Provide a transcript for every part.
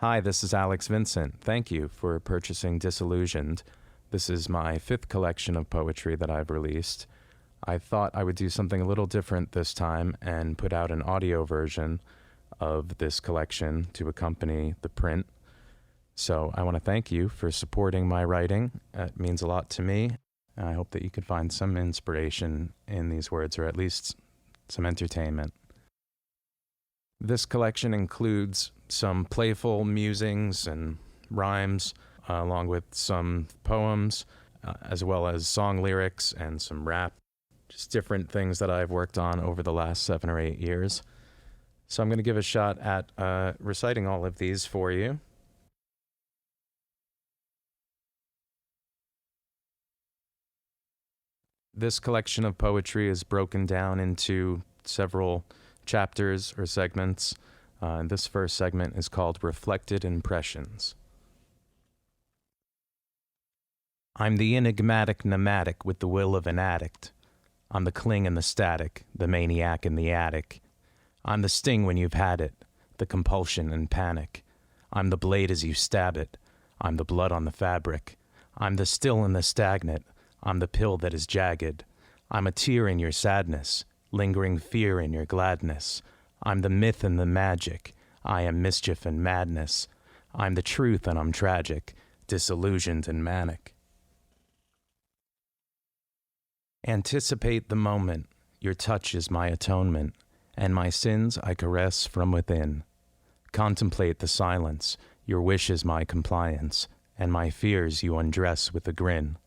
Hi, this is Alex Vincent. Thank you for purchasing Disillusioned. This is my 5th collection of poetry that I've released. I thought I would do something a little different this time and put out an audio version of this collection to accompany the print. So I want to thank you for supporting my writing. It means a lot to me. I hope that you could find some inspiration in these words, or at least some entertainment. This collection includes some playful musings and rhymes, along with some poems, as well as song lyrics and some rap. Just different things that I've worked on over the last 7 or 8 years. So I'm going to give a shot at reciting all of these for you. This collection of poetry is broken down into several chapters or segments. This first segment is called Reflected Impressions. I'm the enigmatic pneumatic with the will of an addict. I'm the cling and the static, the maniac in the attic. I'm the sting when you've had it, the compulsion and panic. I'm the blade as you stab it. I'm the blood on the fabric. I'm the still and the stagnant. I'm the pill that is jagged. I'm a tear in your sadness, lingering fear in your gladness. I'm the myth and the magic. I am mischief and madness. I'm the truth and I'm tragic, disillusioned and manic. Anticipate the moment. Your touch is my atonement, and my sins I caress from within. Contemplate the silence. Your wish is my compliance, and my fears you undress with a grin.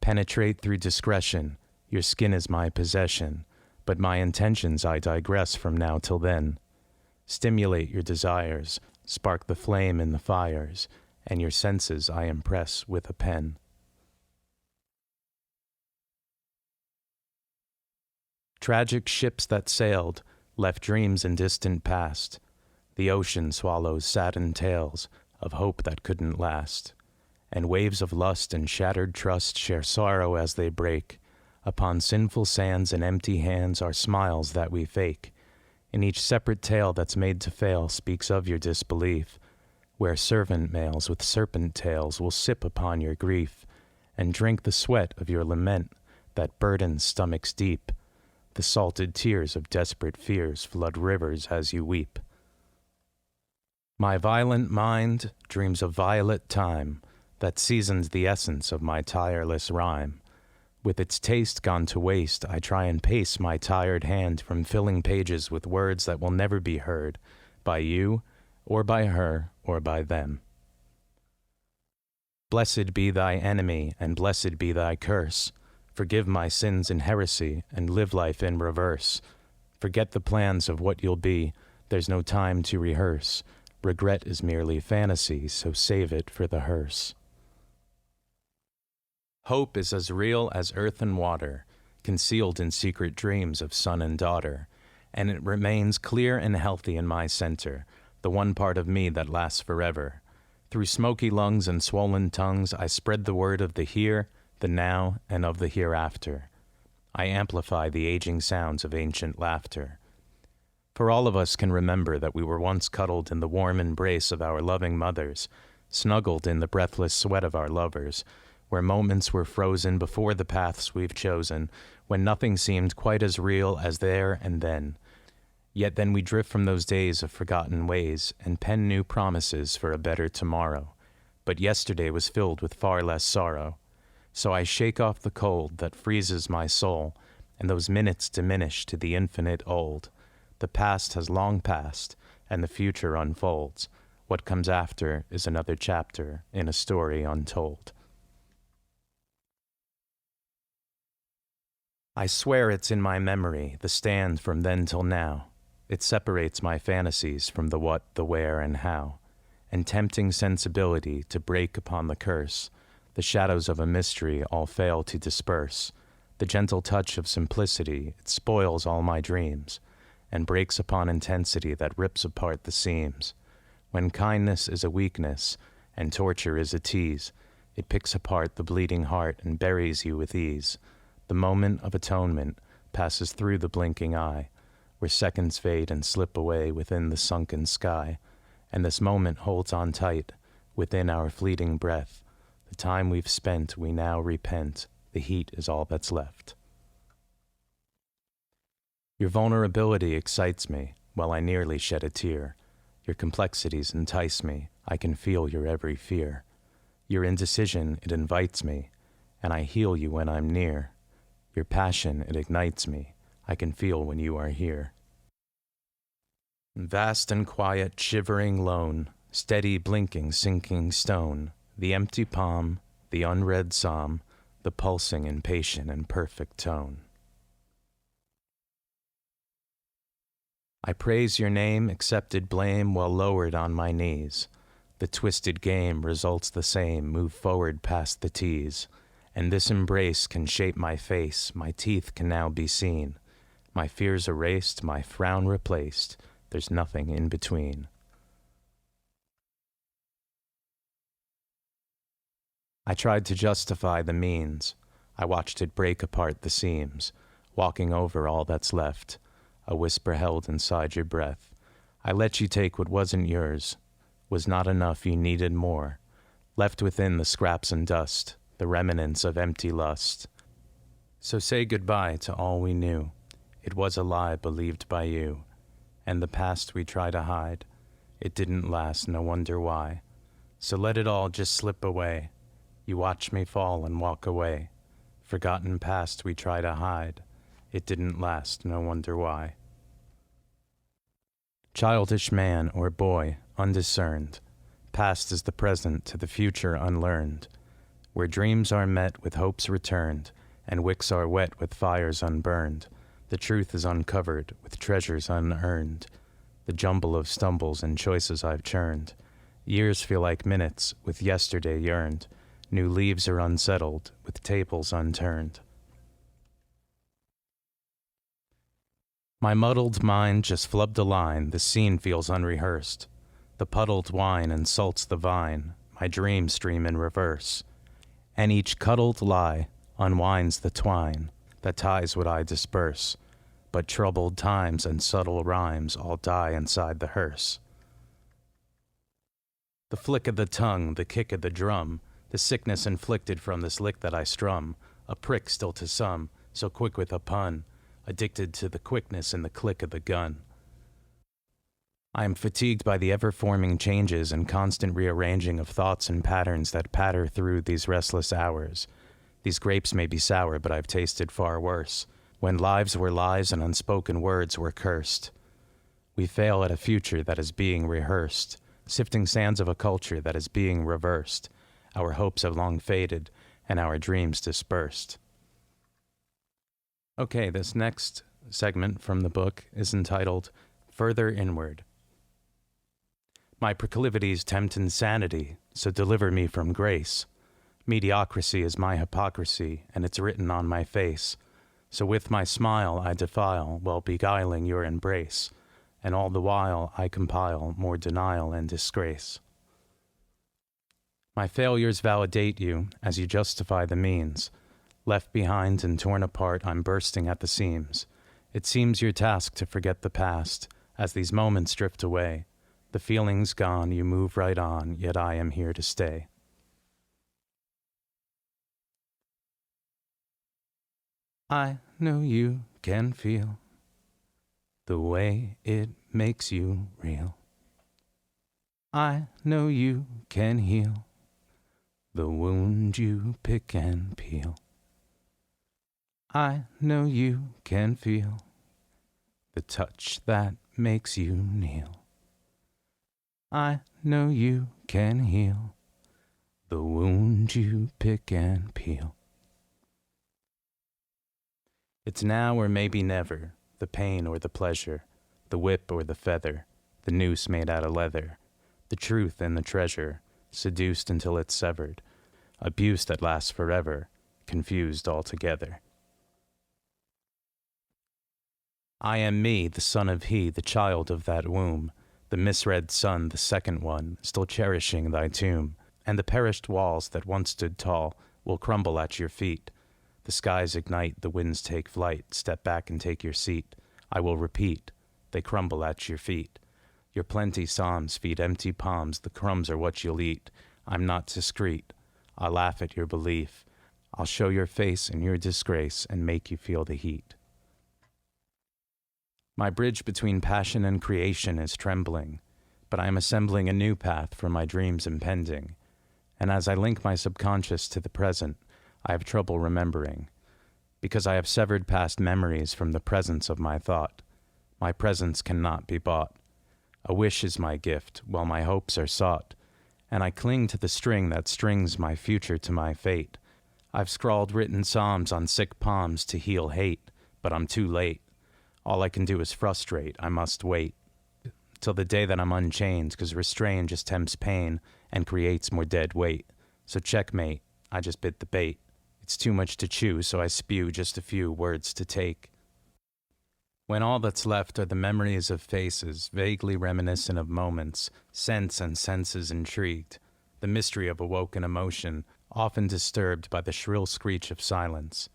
Penetrate through discretion. Your skin is my possession, but my intentions I digress from now till then. Stimulate your desires, spark the flame in the fires, and your senses I impress with a pen. Tragic ships that sailed left dreams in distant past. The ocean swallows saddened tales of hope that couldn't last. And waves of lust and shattered trust share sorrow as they break. Upon sinful sands and empty hands are smiles that we fake. In each separate tale that's made to fail speaks of your disbelief, where servant males with serpent tails will sip upon your grief and drink the sweat of your lament that burdens stomachs deep. The salted tears of desperate fears flood rivers as you weep. My violent mind dreams of violet time that seasons the essence of my tireless rhyme. With its taste gone to waste, I try and pace my tired hand from filling pages with words that will never be heard by you, or by her, or by them. Blessed be thy enemy, and blessed be thy curse. Forgive my sins and heresy, and live life in reverse. Forget the plans of what you'll be, there's no time to rehearse. Regret is merely fantasy, so save it for the hearse. Hope is as real as earth and water, concealed in secret dreams of son and daughter, and it remains clear and healthy in my center, the one part of me that lasts forever. Through smoky lungs and swollen tongues, I spread the word of the here, the now, and of the hereafter. I amplify the aging sounds of ancient laughter. For all of us can remember that we were once cuddled in the warm embrace of our loving mothers, snuggled in the breathless sweat of our lovers, where moments were frozen before the paths we've chosen, when nothing seemed quite as real as there and then. Yet then we drift from those days of forgotten ways and pen new promises for a better tomorrow. But yesterday was filled with far less sorrow. So I shake off the cold that freezes my soul, and those minutes diminish to the infinite old. The past has long passed, and the future unfolds. What comes after is another chapter in a story untold. I swear it's in my memory, the stand from then till now. It separates my fantasies from the what, the where, and how, and tempting sensibility to break upon the curse. The shadows of a mystery all fail to disperse. The gentle touch of simplicity, it spoils all my dreams, and breaks upon intensity that rips apart the seams. When kindness is a weakness, and torture is a tease, it picks apart the bleeding heart and buries you with ease. The moment of atonement passes through the blinking eye, where seconds fade and slip away within the sunken sky, and this moment holds on tight within our fleeting breath. The time we've spent, we now repent. The heat is all that's left. Your vulnerability excites me, while I nearly shed a tear. Your complexities entice me, I can feel your every fear. Your indecision, it invites me, and I heal you when I'm near. Your passion, it ignites me, I can feel when you are here. Vast and quiet, shivering lone, steady blinking sinking stone, the empty palm, the unread psalm, the pulsing impatient and perfect tone. I praise your name, accepted blame while lowered on my knees. The twisted game results the same, move forward past the tease. And this embrace can shape my face, my teeth can now be seen. My fears erased, my frown replaced, there's nothing in between. I tried to justify the means. I watched it break apart the seams, walking over all that's left, a whisper held inside your breath. I let you take what wasn't yours, was not enough, you needed more, left within the scraps and dust, the remnants of empty lust. So say goodbye to all we knew. It was a lie believed by you, and the past we try to hide. It didn't last, no wonder why. So let it all just slip away. You watch me fall and walk away. Forgotten past we try to hide. It didn't last, no wonder why. Childish man or boy, undiscerned, past is the present to the future unlearned, where dreams are met with hopes returned, and wicks are wet with fires unburned, the truth is uncovered with treasures unearned, the jumble of stumbles and choices I've churned. Years feel like minutes with yesterday yearned, new leaves are unsettled with tables unturned. My muddled mind just flubbed a line, the scene feels unrehearsed. The puddled wine insults the vine, my dreams stream in reverse. And each cuddled lie unwinds the twine that ties what I disperse. But troubled times and subtle rhymes all die inside the hearse. The flick of the tongue, the kick of the drum, the sickness inflicted from this lick that I strum, a prick still to some, so quick with a pun, addicted to the quickness and the click of the gun. I am fatigued by the ever-forming changes and constant rearranging of thoughts and patterns that patter through these restless hours. These grapes may be sour, but I've tasted far worse, when lives were lies and unspoken words were cursed. We fail at a future that is being rehearsed, sifting sands of a culture that is being reversed. Our hopes have long faded, and our dreams dispersed. Okay, this next segment from the book is entitled Further Inward. My proclivities tempt insanity, so deliver me from grace. Mediocrity is my hypocrisy, and it's written on my face. So with my smile I defile, while beguiling your embrace, and all the while I compile more denial and disgrace. My failures validate you, as you justify the means. Left behind and torn apart, I'm bursting at the seams. It seems your task to forget the past, as these moments drift away. The feeling's gone, you move right on, yet I am here to stay. I know you can feel the way it makes you real. I know you can heal the wound you pick and peel. I know you can feel the touch that makes you kneel. I know you can heal the wound you pick and peel. It's now or maybe never, the pain or the pleasure, the whip or the feather, the noose made out of leather, the truth and the treasure, seduced until it's severed, abuse that lasts forever, confused altogether. I am me, the son of he, the child of that womb, the misread son, the second one, still cherishing thy tomb, and the perished walls that once stood tall will crumble at your feet. The skies ignite, the winds take flight, step back and take your seat. I will repeat, they crumble at your feet. Your plenty psalms feed empty palms, the crumbs are what you'll eat. I'm not discreet. I'll laugh at your belief. I'll show your face in your disgrace and make you feel the heat. My bridge between passion and creation is trembling, but I am assembling a new path for my dreams impending. And as I link my subconscious to the present, I have trouble remembering, because I have severed past memories from the presence of my thought. My presence cannot be bought. A wish is my gift, while my hopes are sought, and I cling to the string that strings my future to my fate. I've scrawled written psalms on sick palms to heal hate, but I'm too late. All I can do is frustrate. I must wait till the day that I'm unchained, 'cause restraint just tempts pain and creates more dead weight. So checkmate, I just bit the bait. It's too much to chew, so I spew just a few words to take. When all that's left are the memories of faces, vaguely reminiscent of moments, sense and senses intrigued, the mystery of awoken emotion, often disturbed by the shrill screech of silence.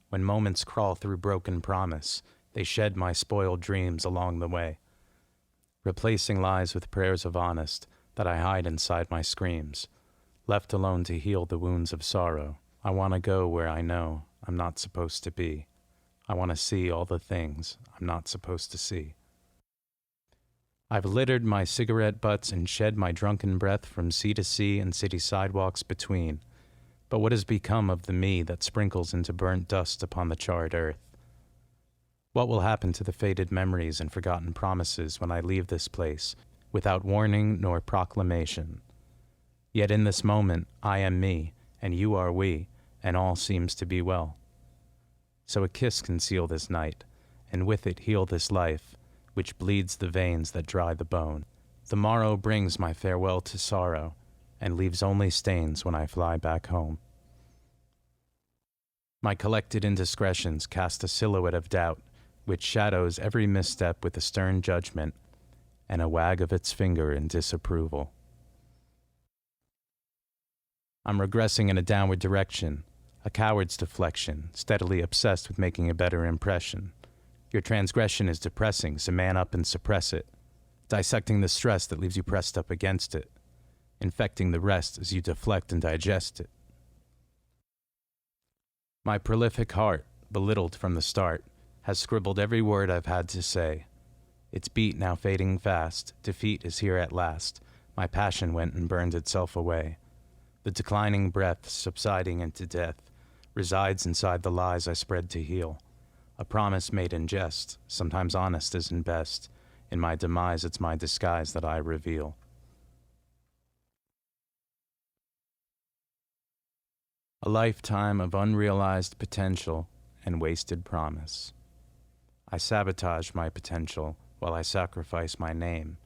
When moments crawl through broken promise, they shed my spoiled dreams along the way, replacing lies with prayers of honest that I hide inside my screams. Left alone to heal the wounds of sorrow, I want to go where I know I'm not supposed to be. I want to see all the things I'm not supposed to see. I've littered my cigarette butts and shed my drunken breath from sea to sea and city sidewalks between. But what has become of the me that sprinkles into burnt dust upon the charred earth? What will happen to the faded memories and forgotten promises when I leave this place, without warning nor proclamation? Yet in this moment, I am me, and you are we, and all seems to be well. So a kiss can seal this night, and with it heal this life, which bleeds the veins that dry the bone. The morrow brings my farewell to sorrow, and leaves only stains when I fly back home. My collected indiscretions cast a silhouette of doubt, which shadows every misstep with a stern judgment, and a wag of its finger in disapproval. I'm regressing in a downward direction, a coward's deflection, steadily obsessed with making a better impression. Your transgression is depressing, so man up and suppress it, dissecting the stress that leaves you pressed up against it, infecting the rest as you deflect and digest it. My prolific heart, belittled from the start, has scribbled every word I've had to say. Its beat now fading fast, defeat is here at last, my passion went and burned itself away. The declining breath, subsiding into death, resides inside the lies I spread to heal. A promise made in jest, sometimes honest isn't best. In my demise it's my disguise that I reveal. A lifetime of unrealized potential and wasted promise. I sabotage my potential while I sacrifice my name,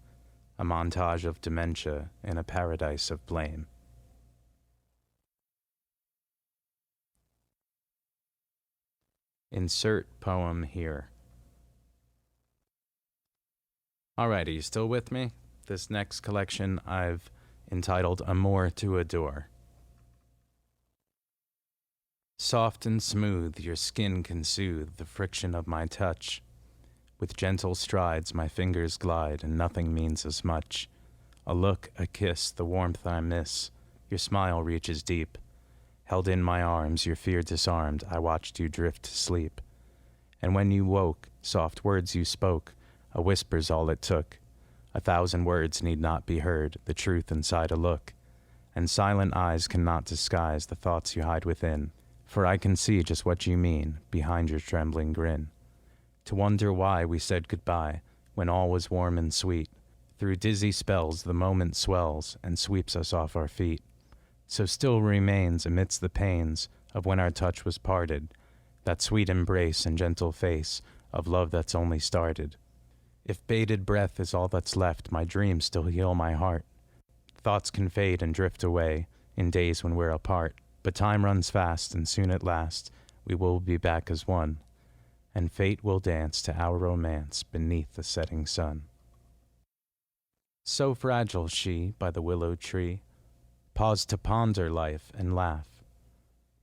a montage of dementia in a paradise of blame. Insert poem here. Alright, are you still with me? This next collection I've entitled Amour to Adore. Soft and smooth, your skin can soothe the friction of my touch. With gentle strides, my fingers glide, and nothing means as much. A look, a kiss, the warmth I miss. Your smile reaches deep. Held in my arms, your fear disarmed, I watched you drift to sleep. And when you woke, soft words you spoke, a whisper's all it took. 1,000 words need not be heard, the truth inside a look. And silent eyes cannot disguise the thoughts you hide within. For I can see just what you mean behind your trembling grin. To wonder why we said goodbye when all was warm and sweet. Through dizzy spells the moment swells and sweeps us off our feet. So still remains amidst the pains of when our touch was parted, that sweet embrace and gentle face of love that's only started. If bated breath is all that's left, my dreams still heal my heart. Thoughts can fade and drift away in days when we're apart. But time runs fast, and soon at last we will be back as one, and fate will dance to our romance beneath the setting sun. So fragile she by the willow tree, paused to ponder life and laugh,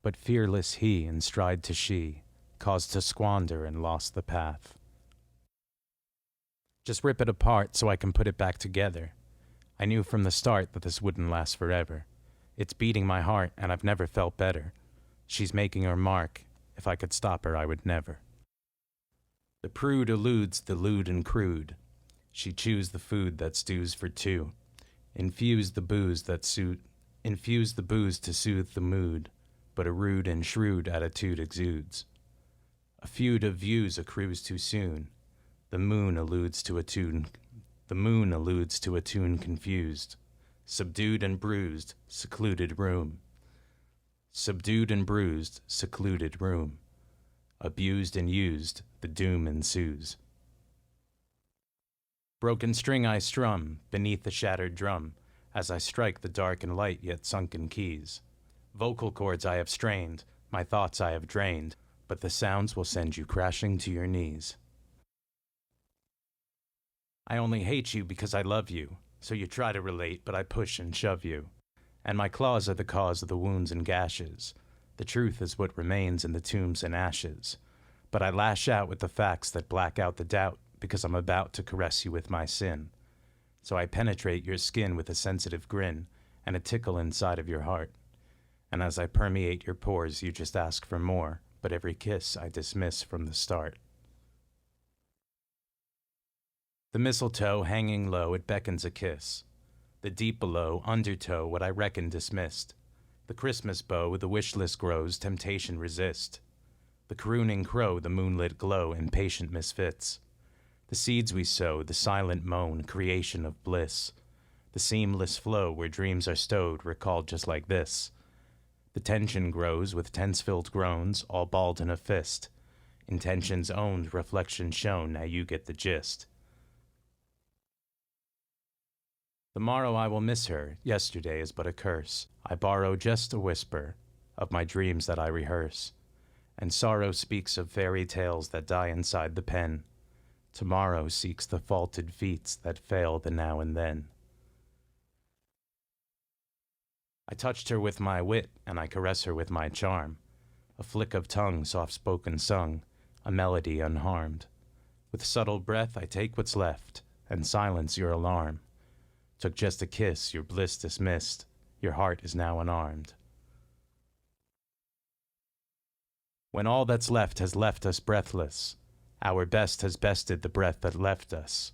but fearless he in stride to she, caused to squander and lost the path. Just rip it apart so I can put it back together. I knew from the start that this wouldn't last forever. It's beating my heart, and I've never felt better. She's making her mark. If I could stop her, I would never. The prude eludes the lewd and crude. She chews the food that stews for two. Infuse the booze to soothe the mood, but a rude and shrewd attitude exudes. A feud of views accrues too soon. The moon alludes to a tune confused. Subdued and bruised, secluded room. Subdued and bruised, secluded room. Abused and used, the doom ensues. Broken string I strum beneath the shattered drum, as I strike the dark and light yet sunken keys. Vocal cords I have strained, my thoughts I have drained, but the sounds will send you crashing to your knees. I only hate you because I love you, so you try to relate, but I push and shove you. And my claws are the cause of the wounds and gashes. The truth is what remains in the tombs and ashes. But I lash out with the facts that black out the doubt, because I'm about to caress you with my sin. So I penetrate your skin with a sensitive grin, and a tickle inside of your heart. And as I permeate your pores, you just ask for more, but every kiss I dismiss from the start. The mistletoe hanging low, it beckons a kiss. The deep below, undertow, what I reckon dismissed. The Christmas bow, the wish list grows, temptation resist. The crooning crow, the moonlit glow, impatient misfits. The seeds we sow, the silent moan, creation of bliss. The seamless flow where dreams are stowed, recalled just like this. The tension grows with tense-filled groans, all balled in a fist. Intentions owned, reflection shown, now you get the gist. The morrow I will miss her, yesterday is but a curse. I borrow just a whisper of my dreams that I rehearse. And sorrow speaks of fairy tales that die inside the pen. Tomorrow seeks the faulted feats that fail the now and then. I touched her with my wit, and I caress her with my charm. A flick of tongue soft-spoken sung, a melody unharmed. With subtle breath I take what's left, and silence your alarm. Took just a kiss, your bliss dismissed, your heart is now unarmed. When all that's left has left us breathless, our best has bested the breath that left us.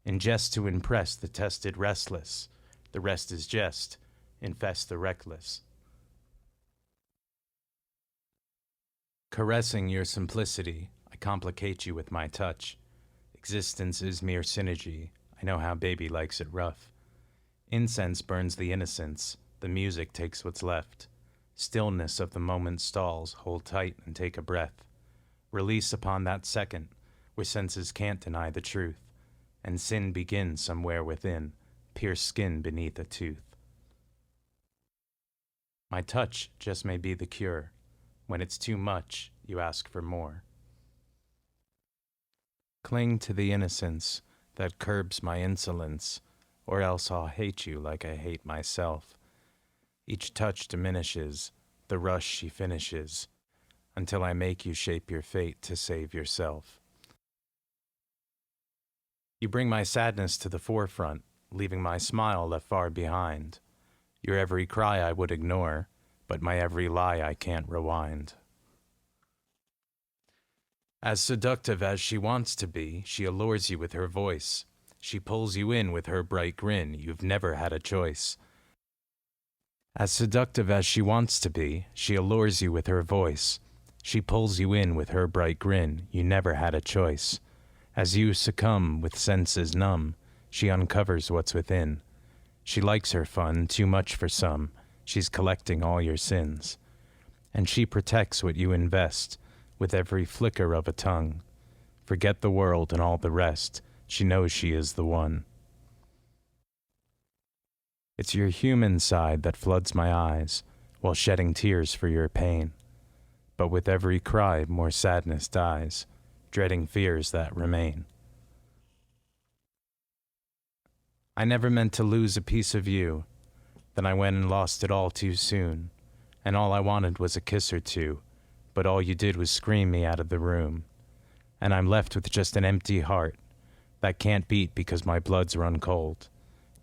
In jest to impress the tested restless, the rest is jest, infest the reckless. Caressing your simplicity, I complicate you with my touch. Existence is mere synergy, I know how baby likes it rough. Incense burns the innocence, the music takes what's left. Stillness of the moment stalls, hold tight and take a breath. Release upon that second, where senses can't deny the truth. And sin begins somewhere within, pierce skin beneath a tooth. My touch just may be the cure. When it's too much, you ask for more. Cling to the innocence that curbs my insolence, or else I'll hate you like I hate myself. Each touch diminishes, the rush she finishes, until I make you shape your fate to save yourself. You bring my sadness to the forefront, leaving my smile left far behind. Your every cry I would ignore, but my every lie I can't rewind. As seductive as she wants to be, she allures you with her voice. She pulls you in with her bright grin, you've never had a choice. As seductive as she wants to be, she allures you with her voice. She pulls you in with her bright grin, you never had a choice. As you succumb with senses numb, she uncovers what's within. She likes her fun, too much for some, she's collecting all your sins. And she protects what you invest, with every flicker of a tongue. Forget the world and all the rest, she knows she is the one. It's your human side that floods my eyes, while shedding tears for your pain. But with every cry more sadness dies, dreading fears that remain. I never meant to lose a piece of you, then I went and lost it all too soon, and all I wanted was a kiss or two, but all you did was scream me out of the room. And I'm left with just an empty heart that can't beat because my blood's run cold.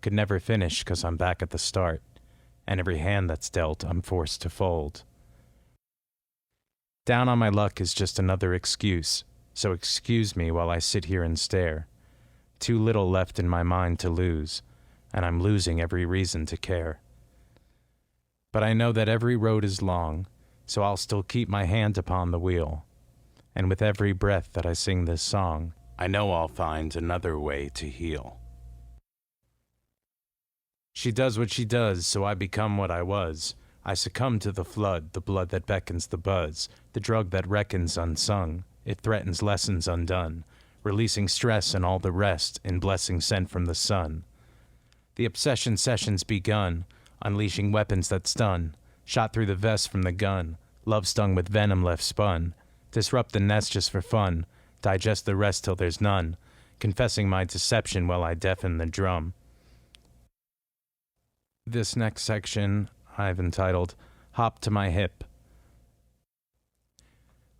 Could never finish 'cause I'm back at the start, and every hand that's dealt I'm forced to fold. Down on my luck is just another excuse, so excuse me while I sit here and stare. Too little left in my mind to lose, and I'm losing every reason to care. But I know that every road is long, so I'll still keep my hand upon the wheel. And with every breath that I sing this song, I know I'll find another way to heal. She does what she does, so I become what I was. I succumb to the flood, the blood that beckons the buzz, the drug that reckons unsung. It threatens lessons undone, releasing stress and all the rest in blessings sent from the sun. The obsession session's begun, unleashing weapons that stun, shot through the vest from the gun, love stung with venom left spun. Disrupt the nest just for fun, digest the rest till there's none, confessing my deception while I deafen the drum. This next section I've entitled, Hop to My Hip.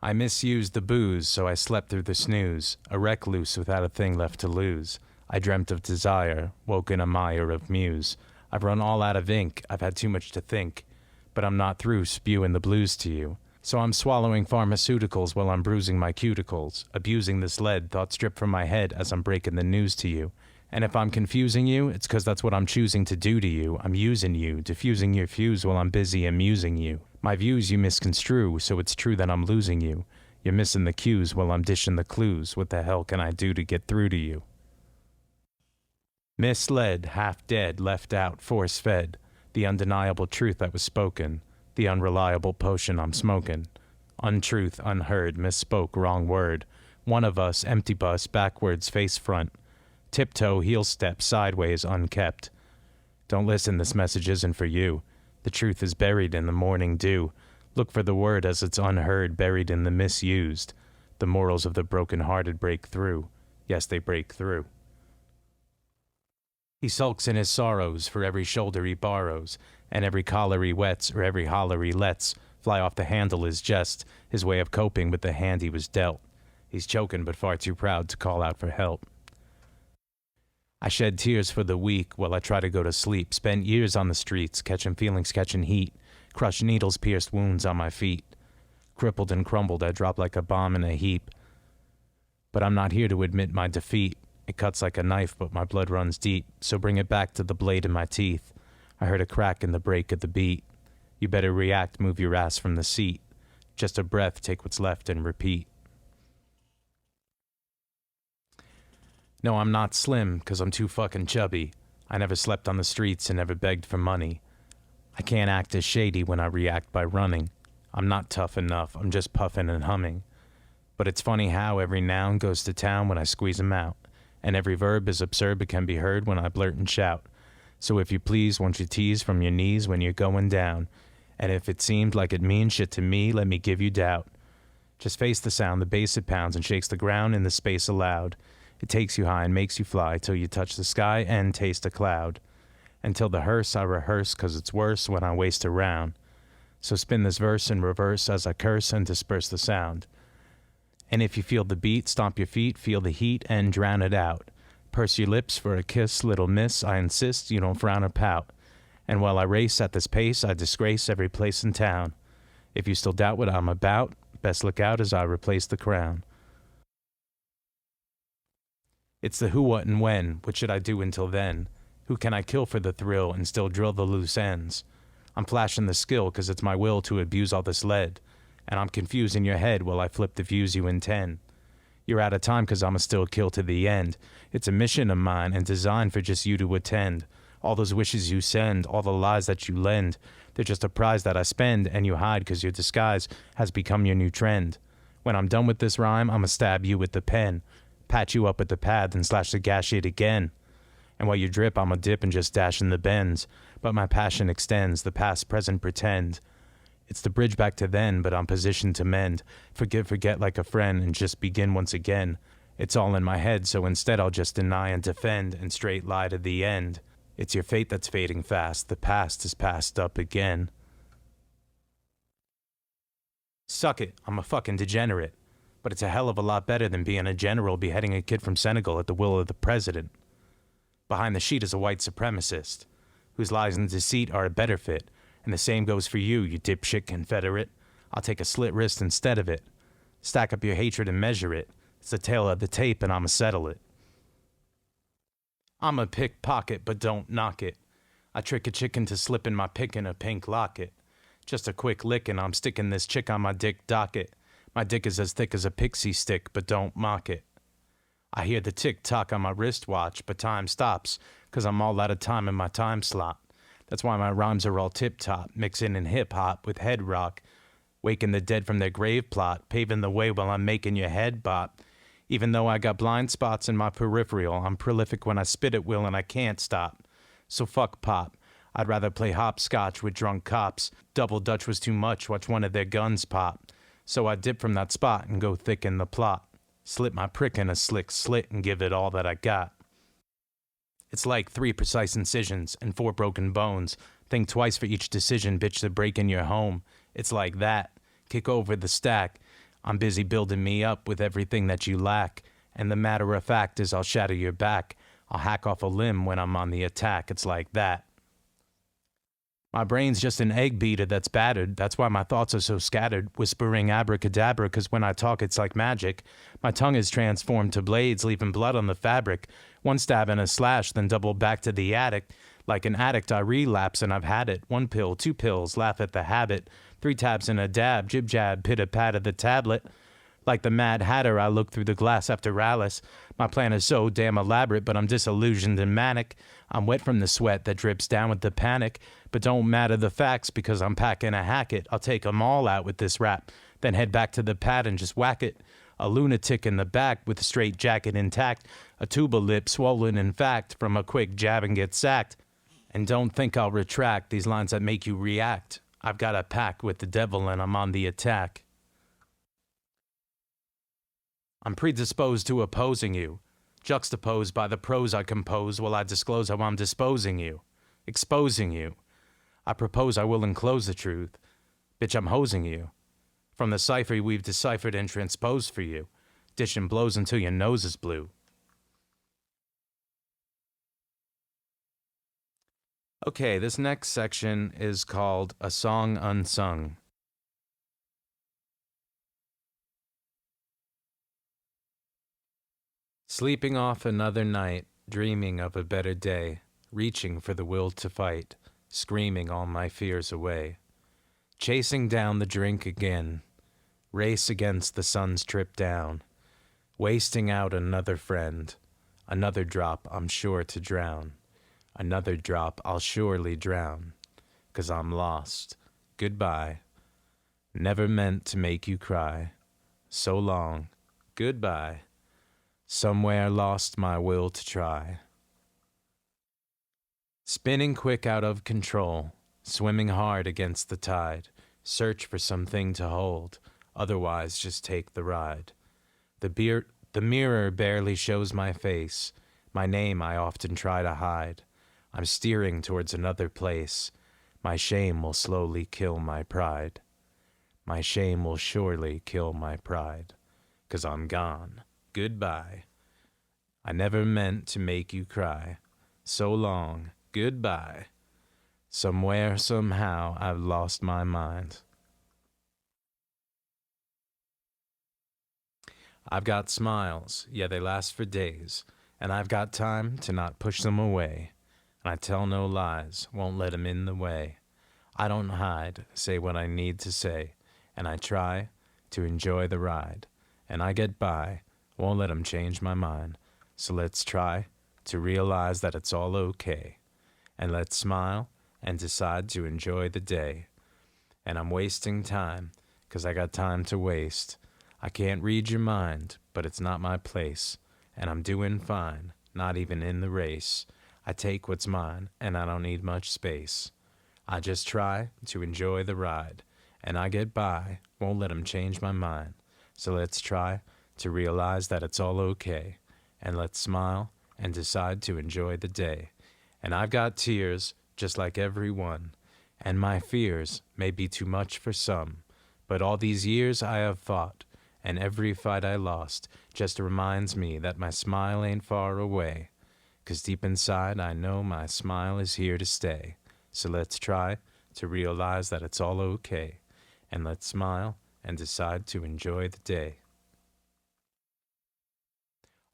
I misused the booze, so I slept through the snooze, a recluse without a thing left to lose. I dreamt of desire, woke in a mire of muse. I've run all out of ink, I've had too much to think, but I'm not through spewing the blues to you. So I'm swallowing pharmaceuticals while I'm bruising my cuticles, abusing this lead, thoughts drip from my head as I'm breaking the news to you. And if I'm confusing you, it's 'cause that's what I'm choosing to do to you. I'm using you, diffusing your fuse while I'm busy amusing you. My views you misconstrue, so it's true that I'm losing you. You're missing the cues while I'm dishing the clues. What the hell can I do to get through to you? Misled, half dead, left out, force-fed. The undeniable truth that was spoken. The unreliable potion I'm smoking. Untruth, unheard, misspoke, wrong word. One of us, empty bus, backwards, face front. Tiptoe, heel step, sideways, unkept. Don't listen, this message isn't for you. The truth is buried in the morning dew. Look for the word as it's unheard, buried in the misused. The morals of the broken-hearted break through. Yes, they break through. He sulks in his sorrows for every shoulder he borrows, and every collar he wets or every holler he lets fly off the handle is just his way of coping with the hand he was dealt. He's choking but far too proud to call out for help. I shed tears for the weak while I try to go to sleep, spent years on the streets, catching feelings, catching heat, crushed needles, pierced wounds on my feet. Crippled and crumbled, I drop like a bomb in a heap. But I'm not here to admit my defeat. It cuts like a knife, but my blood runs deep, so bring it back to the blade in my teeth. I heard a crack in the break of the beat. You better react, move your ass from the seat. Just a breath, take what's left and repeat. No, I'm not slim, 'cause I'm too fucking chubby. I never slept on the streets and never begged for money. I can't act as shady when I react by running. I'm not tough enough, I'm just puffing and humming. But it's funny how every noun goes to town when I squeeze 'em out. And every verb is absurd but can be heard when I blurt and shout. So if you please, won't you tease from your knees when you're going down? And if it seemed like it means shit to me, let me give you doubt. Just face the sound, the bass it pounds and shakes the ground in the space allowed. It takes you high and makes you fly till you touch the sky and taste a cloud. Until the hearse I rehearse 'cause it's worse when I waste around. So spin this verse in reverse as I curse and disperse the sound. And if you feel the beat, stomp your feet, feel the heat, and drown it out. Purse your lips for a kiss, little miss, I insist you don't frown or pout. And while I race at this pace, I disgrace every place in town. If you still doubt what I'm about, best look out as I replace the crown. It's the who, what, and when. What should I do until then? Who can I kill for the thrill and still drill the loose ends? I'm flashing the skill 'cause it's my will to abuse all this lead. And I'm confusing your head while I flip the views you intend. You're out of time 'cause I'ma still kill to the end. It's a mission of mine and designed for just you to attend. All those wishes you send, all the lies that you lend, they're just a prize that I spend and you hide 'cause your disguise has become your new trend. When I'm done with this rhyme, I'ma stab you with the pen, patch you up with the pad, then slash the gash it again. And while you drip, I'ma dip and just dash in the bends. But my passion extends, the past, present, pretend. It's the bridge back to then, but I'm positioned to mend. Forgive, forget like a friend, and just begin once again. It's all in my head, so instead I'll just deny and defend, and straight lie to the end. It's your fate that's fading fast, the past is passed up again. Suck it, I'm a fucking degenerate. But it's a hell of a lot better than being a general beheading a kid from Senegal at the will of the president. Behind the sheet is a white supremacist, whose lies and deceit are a better fit, and the same goes for you, you dipshit Confederate. I'll take a slit wrist instead of it. Stack up your hatred and measure it. It's the tail of the tape and I'ma settle it. I'm a pickpocket, but don't knock it. I trick a chicken to slip in my pick in a pink locket. Just a quick lick and I'm sticking this chick on my dick docket. My dick is as thick as a pixie stick, but don't mock it. I hear the tick-tock on my wristwatch, but time stops, 'cause I'm all out of time in my time slot. That's why my rhymes are all tip-top, mixing in hip-hop with head rock, waking the dead from their grave plot, paving the way while I'm making your head bop. Even though I got blind spots in my peripheral, I'm prolific when I spit at will and I can't stop. So fuck pop. I'd rather play hopscotch with drunk cops. Double Dutch was too much, watch one of their guns pop. So I dip from that spot and go thick in the plot. Slip my prick in a slick slit and give it all that I got. It's like 3 precise incisions and 4 broken bones. Think twice for each decision, bitch, to break in your home. It's like that. Kick over the stack. I'm busy building me up with everything that you lack. And the matter of fact is I'll shatter your back. I'll hack off a limb when I'm on the attack. It's like that. My brain's just an egg beater that's battered. That's why my thoughts are so scattered, whispering abracadabra, 'cause when I talk it's like magic. My tongue is transformed to blades, leaving blood on the fabric. 1 stab and a slash, then double back to the attic. Like an addict, I relapse and I've had it. 1 pill, 2 pills, laugh at the habit. 3 tabs and a dab, jib-jab, pitter-pat of the tablet. Like the Mad Hatter, I look through the glass after Alice. My plan is so damn elaborate, but I'm disillusioned and manic. I'm wet from the sweat that drips down with the panic. But don't matter the facts, because I'm packing a hacket. I'll take 'em all out with this rap, then head back to the pad and just whack it. A lunatic in the back with a straight jacket intact. A tuba lip swollen in fact from a quick jab and get sacked. And don't think I'll retract these lines that make you react. I've got a pact with the devil and I'm on the attack. I'm predisposed to opposing you, juxtaposed by the prose I compose while I disclose how I'm disposing you, exposing you. I propose I will enclose the truth. Bitch, I'm hosing you. From the cipher we've deciphered and transposed for you, dishing blows until your nose is blue. Okay, this next section is called A Song Unsung. Sleeping off another night, dreaming of a better day, reaching for the will to fight, screaming all my fears away. Chasing down the drink again, race against the sun's trip down, wasting out another friend, another drop I'm sure to drown, another drop I'll surely drown, 'cause I'm lost, goodbye, never meant to make you cry, so long, goodbye. Somewhere lost my will to try. Spinning quick out of control, swimming hard against the tide, search for something to hold, otherwise just take the ride. The mirror barely shows my face, my name I often try to hide. I'm steering towards another place, my shame will slowly kill my pride. My shame will surely kill my pride, 'cause I'm gone. Goodbye. I never meant to make you cry. So long. Goodbye. Somewhere, somehow, I've lost my mind. I've got smiles, yeah, they last for days, and I've got time to not push them away. And I tell no lies, won't let 'em in the way. I don't hide, say what I need to say, and I try to enjoy the ride. And I get by, won't let 'em change my mind. So let's try to realize that it's all okay. And let's smile and decide to enjoy the day. And I'm wasting time, 'cause I got time to waste. I can't read your mind, but it's not my place. And I'm doing fine, not even in the race. I take what's mine, and I don't need much space. I just try to enjoy the ride. And I get by, won't let 'em change my mind. So let's try to realize that it's all okay. And let's smile and decide to enjoy the day. And I've got tears, just like everyone. And my fears may be too much for some. But all these years I have fought, And every fight I lost just reminds me that my smile ain't far away. 'Cause deep inside I know my smile is here to stay. So let's try to realize that it's all okay. And let's smile and decide to enjoy the day.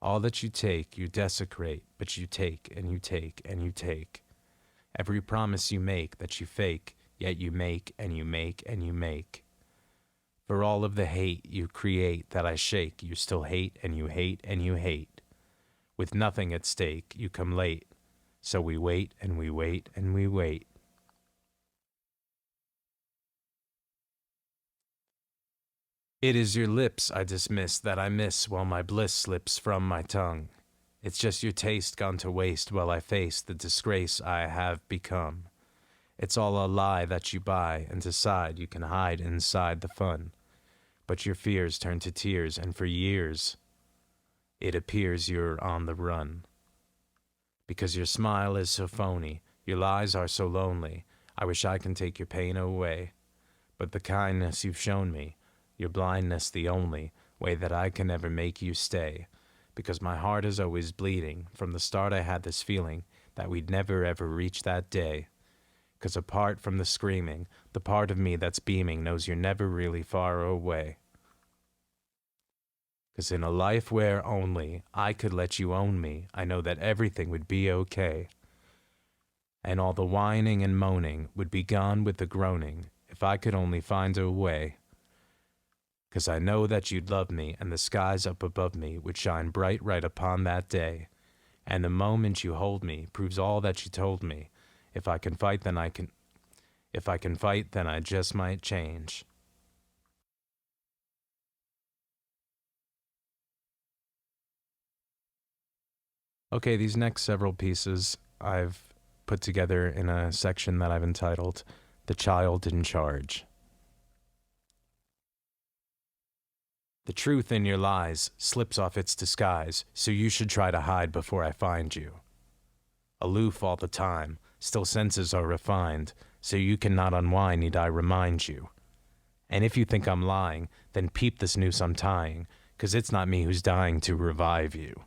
All that you take, you desecrate, but you take and you take and you take. Every promise you make that you fake, yet you make and you make and you make. For all of the hate you create that I shake, you still hate and you hate and you hate. With nothing at stake, you come late, so we wait and we wait and we wait. It is your lips I dismiss that I miss while my bliss slips from my tongue. It's just your taste gone to waste while I face the disgrace I have become. It's all a lie that you buy and decide you can hide inside the fun. But your fears turn to tears, and for years it appears you're on the run. Because your smile is so phony, your lies are so lonely, I wish I can take your pain away. But the kindness you've shown me, your blindness the only way that I can ever make you stay. Because my heart is always bleeding. From the start I had this feeling that we'd never ever reach that day. 'Cause apart from the screaming, the part of me that's beaming knows you're never really far away. 'Cause in a life where only I could let you own me, I know that everything would be okay. And all the whining and moaning would be gone with the groaning if I could only find a way. 'Cause I know that you'd love me, and the skies up above me would shine bright right upon that day. And the moment you hold me proves all that you told me. If I can fight, then I just might change. Okay, these next several pieces I've put together in a section that I've entitled The Child in Charge. The truth in your lies slips off its disguise, so you should try to hide before I find you. Aloof all the time, still senses are refined, so you cannot unwind need I remind you. And if you think I'm lying, then peep this noose I'm tying, 'cause it's not me who's dying to revive you.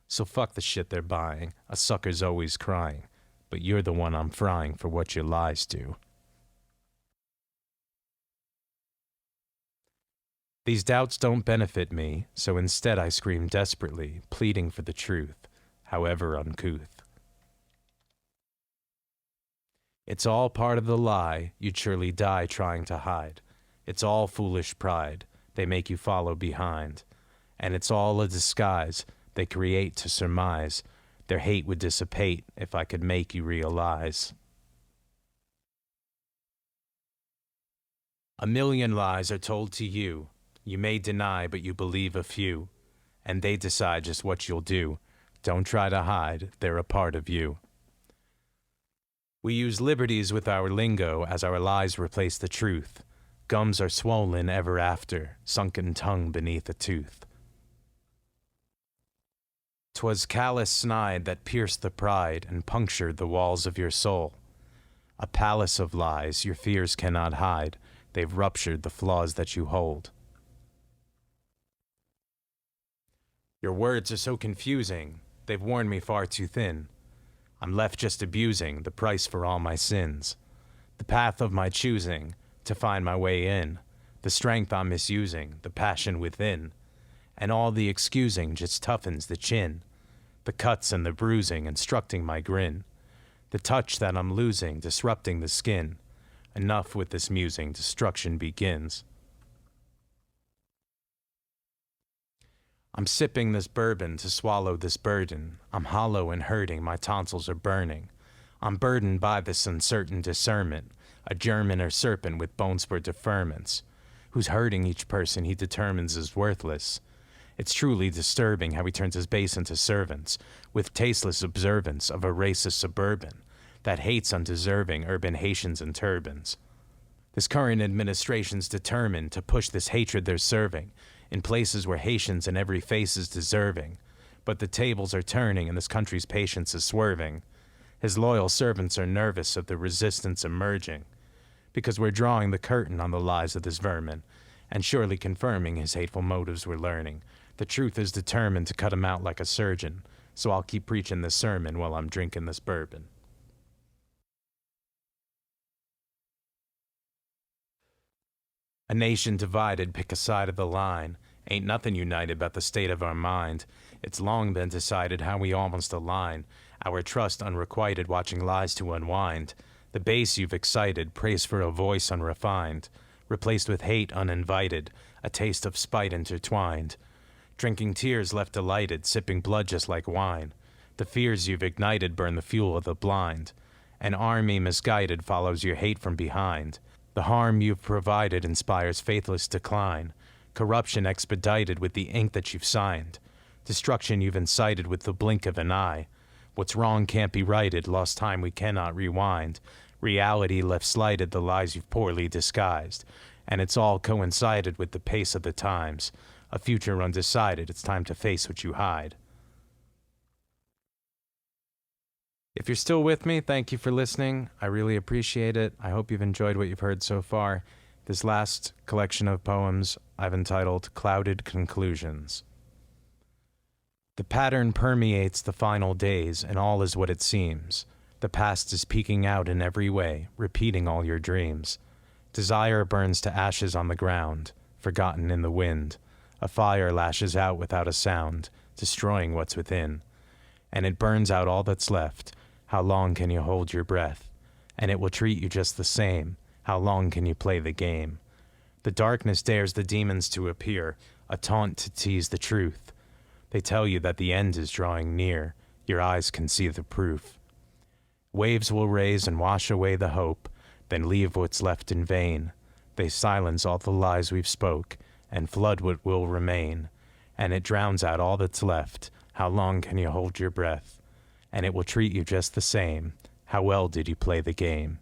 So fuck the shit they're buying, a sucker's always crying, but you're the one I'm frying for what your lies do. These doubts don't benefit me, so instead I scream desperately, pleading for the truth, however uncouth. It's all part of the lie you'd surely die trying to hide. It's all foolish pride they make you follow behind. And it's all a disguise they create to surmise their hate would dissipate if I could make you realize. A million lies are told to you. You may deny, but you believe a few. And they decide just what you'll do. Don't try to hide, they're a part of you. We use liberties with our lingo as our lies replace the truth. Gums are swollen ever after, sunken tongue beneath a tooth. 'Twas callous snide that pierced the pride and punctured the walls of your soul. A palace of lies your fears cannot hide, they've ruptured the flaws that you hold. Your words are so confusing, they've worn me far too thin. I'm left just abusing the price for all my sins. The path of my choosing to find my way in. The strength I'm misusing, the passion within. And all the excusing just toughens the chin. The cuts and the bruising instructing my grin. The touch that I'm losing disrupting the skin. Enough with this musing, destruction begins. I'm sipping this bourbon to swallow this burden. I'm hollow and hurting, my tonsils are burning. I'm burdened by this uncertain discernment, a German or serpent with bones for deferments, who's hurting each person he determines is worthless. It's truly disturbing how he turns his base into servants, with tasteless observance of a racist suburban that hates undeserving urban Haitians in turbans. This current administration's determined to push this hatred they're serving in places where Haitians in every face is deserving. But the tables are turning and this country's patience is swerving. His loyal servants are nervous of the resistance emerging, because we're drawing the curtain on the lies of this vermin, and surely confirming his hateful motives we're learning. The truth is determined to cut him out like a surgeon, so I'll keep preaching this sermon while I'm drinking this bourbon. A nation divided, pick a side of the line. Ain't nothing united but the state of our mind. It's long been decided how we almost align. Our trust unrequited, watching lies to unwind. The base you've excited, praise for a voice unrefined. Replaced with hate uninvited, a taste of spite intertwined. Drinking tears left delighted, sipping blood just like wine. The fears you've ignited burn the fuel of the blind. An army misguided follows your hate from behind. The harm you've provided inspires faithless decline. Corruption expedited with the ink that you've signed. Destruction you've incited with the blink of an eye. What's wrong can't be righted, lost time we cannot rewind. Reality left slighted, the lies you've poorly disguised. And it's all coincided with the pace of the times. A future undecided, it's time to face what you hide. If you're still with me, thank you for listening. I really appreciate it. I hope you've enjoyed what you've heard so far. This last collection of poems I've entitled Clouded Conclusions. The pattern permeates the final days, and all is what it seems. The past is peeking out in every way, repeating all your dreams. Desire burns to ashes on the ground, forgotten in the wind. A fire lashes out without a sound, destroying what's within. And it burns out all that's left. How long can you hold your breath? And it will treat you just the same. How long can you play the game? The darkness dares the demons to appear, a taunt to tease the truth. They tell you that the end is drawing near. Your eyes can see the proof. Waves will raise and wash away the hope, then leave what's left in vain. They silence all the lies we've spoke, and flood what will remain. And it drowns out all that's left. How long can you hold your breath? And it will treat you just the same. How well did you play the game?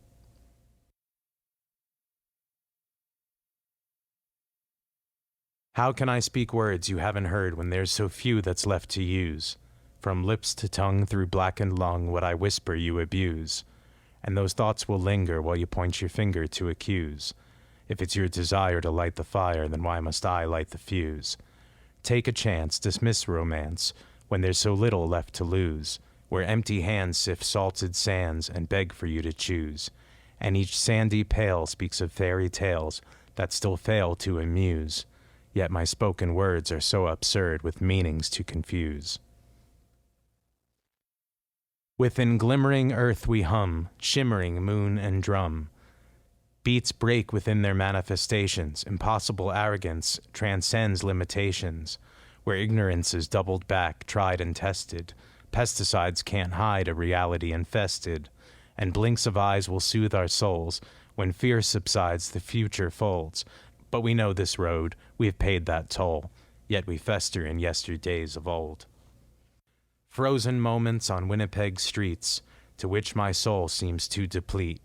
How can I speak words you haven't heard when there's so few that's left to use? From lips to tongue through blackened lung, what I whisper you abuse. And those thoughts will linger while you point your finger to accuse. If it's your desire to light the fire, then why must I light the fuse? Take a chance, dismiss romance, when there's so little left to lose. Where empty hands sift salted sands and beg for you to choose. And each sandy pail speaks of fairy tales that still fail to amuse. Yet my spoken words are so absurd with meanings to confuse. Within glimmering earth we hum, shimmering moon and drum. Beats break within their manifestations, impossible arrogance transcends limitations. Where ignorance is doubled back, tried and tested, pesticides can't hide a reality infested, and blinks of eyes will soothe our souls. When fear subsides, the future folds. But we know this road, we have paid that toll, yet we fester in yesterdays of old. Frozen moments on Winnipeg streets, to which my soul seems to deplete,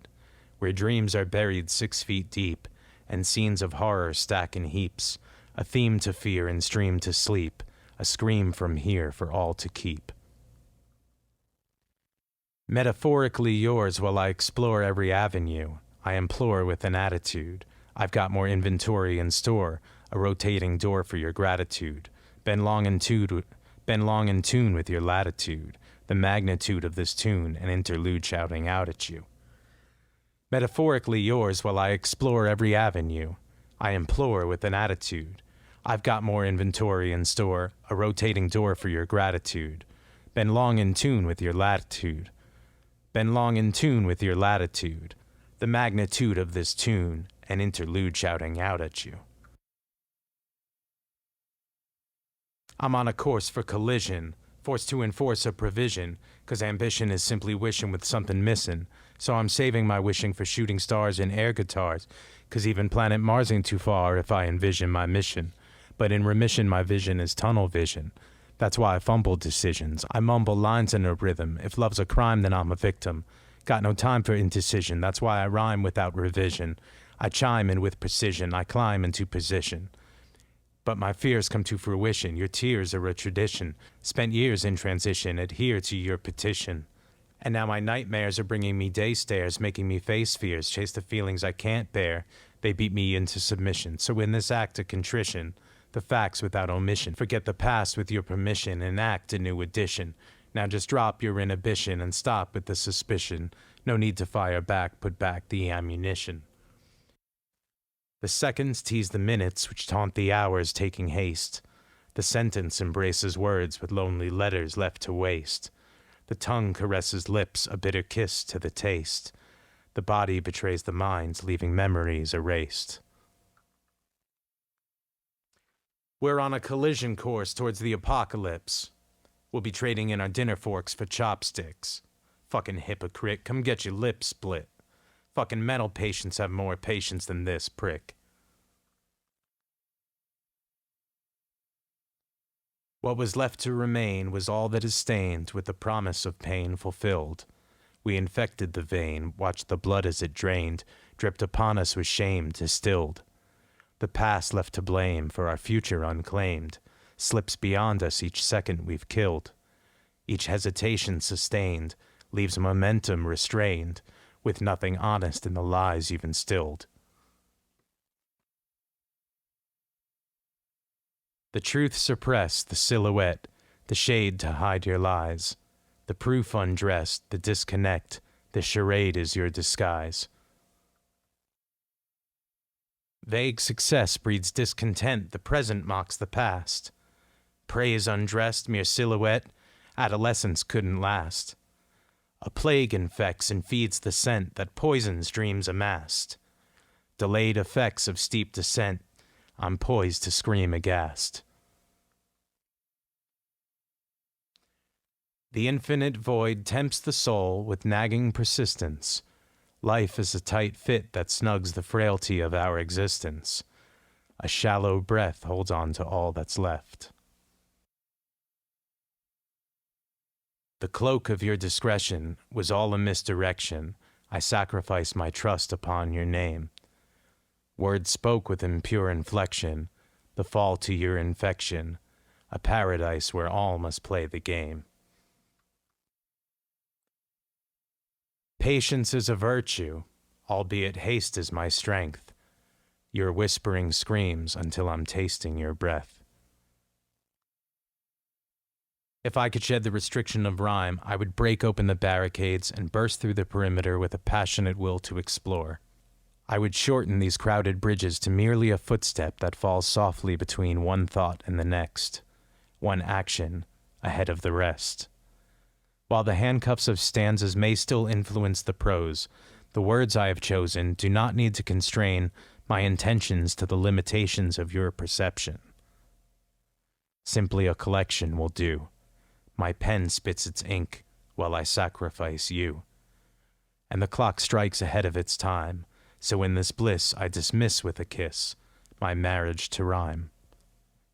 where dreams are buried 6 feet deep, and scenes of horror stack in heaps, a theme to fear and stream to sleep, a scream from here for all to keep. Metaphorically yours while I explore every avenue, I implore with an attitude. I've got more inventory in store, a rotating door for your gratitude. Been long in tune with your latitude, the magnitude of this tune, an interlude shouting out at you. Metaphorically yours while I explore every avenue, I implore with an attitude. I've got more inventory in store, a rotating door for your gratitude. Been long in tune with your latitude. Been long in tune with your latitude, the magnitude of this tune, an interlude shouting out at you. I'm on a course for collision, forced to enforce a provision, 'cause ambition is simply wishing with something missing. So I'm saving my wishing for shooting stars and air guitars, 'cause even planet Mars ain't too far if I envision my mission. But in remission my vision is tunnel vision. That's why I fumble decisions. I mumble lines in a rhythm. If love's a crime, then I'm a victim. Got no time for indecision. That's why I rhyme without revision. I chime in with precision. I climb into position. But my fears come to fruition. Your tears are a tradition. Spent years in transition. Adhere to your petition. And now my nightmares are bringing me day stares, making me face fears, chase the feelings I can't bear. They beat me into submission. So in this act of contrition, the facts without omission, forget the past with your permission, enact a new edition. Now just drop your inhibition and stop with the suspicion. No need to fire back, put back the ammunition. The seconds tease the minutes, which taunt the hours taking haste. The sentence embraces words with lonely letters left to waste. The tongue caresses lips, a bitter kiss to the taste. The body betrays the mind, leaving memories erased. We're on a collision course towards the apocalypse. We'll be trading in our dinner forks for chopsticks. Fucking hypocrite, come get your lips split. Fucking mental patients have more patience than this prick. What was left to remain was all that is stained with the promise of pain fulfilled. We infected the vein, watched the blood as it drained, dripped upon us with shame distilled. The past left to blame for our future unclaimed, slips beyond us each second we've killed. Each hesitation sustained, leaves momentum restrained, with nothing honest in the lies you've instilled. The truth suppressed, the silhouette, the shade to hide your lies. The proof undressed, the disconnect, the charade is your disguise. Vague success breeds discontent, the present mocks the past. Praise undressed, mere silhouette, adolescence couldn't last. A plague infects and feeds the scent that poisons dreams amassed. Delayed effects of steep descent, I'm poised to scream aghast. The infinite void tempts the soul with nagging persistence. Life is a tight fit that snugs the frailty of our existence. A shallow breath holds on to all that's left. The cloak of your discretion was all a misdirection. I sacrificed my trust upon your name. Words spoke with impure inflection, the fall to your infection, a paradise where all must play the game. Patience is a virtue, albeit haste is my strength. Your whispering screams until I'm tasting your breath. If I could shed the restriction of rhyme, I would break open the barricades and burst through the perimeter with a passionate will to explore. I would shorten these crowded bridges to merely a footstep that falls softly between one thought and the next, one action ahead of the rest. While the handcuffs of stanzas may still influence the prose, the words I have chosen do not need to constrain my intentions to the limitations of your perception. Simply a collection will do. My pen spits its ink while I sacrifice you. And the clock strikes ahead of its time, so in this bliss I dismiss with a kiss my marriage to rhyme.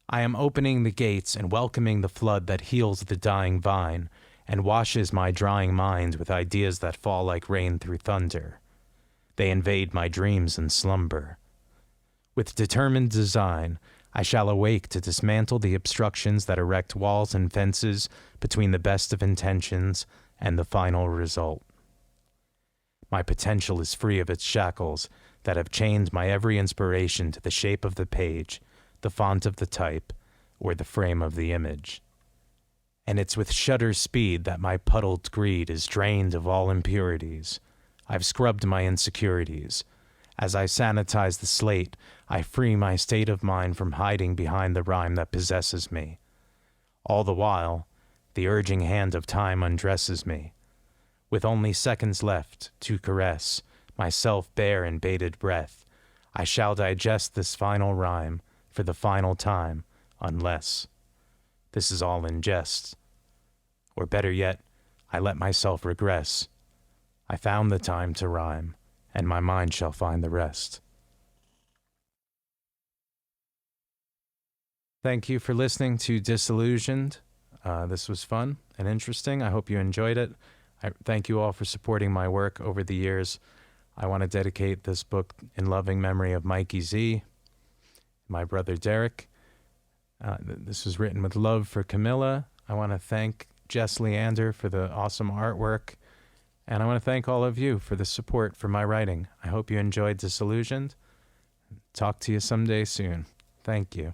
I am opening the gates and welcoming the flood that heals the dying vine and washes my drying mind with ideas that fall like rain through thunder. They invade my dreams and slumber. With determined design, I shall awake to dismantle the obstructions that erect walls and fences between the best of intentions and the final result. My potential is free of its shackles that have chained my every inspiration to the shape of the page, the font of the type, or the frame of the image. And it's with shutter speed that my puddled greed is drained of all impurities. I've scrubbed my insecurities. As I sanitize the slate, I free my state of mind from hiding behind the rhyme that possesses me. All the while, the urging hand of time undresses me. With only seconds left to caress myself bare in bated breath, I shall digest this final rhyme for the final time, unless this is all in jest. Or better yet, I let myself regress. I found the time to rhyme, and my mind shall find the rest. Thank you for listening to Disillusioned. This was fun and interesting. I hope you enjoyed it. I thank you all for supporting my work over the years. I want to dedicate this book in loving memory of Mikey Z, my brother Derek. This was written with love for Camilla. I want to thank Jess Leander for the awesome artwork. And I want to thank all of you for the support for my writing. I hope you enjoyed Disillusioned. Talk to you someday soon. Thank you.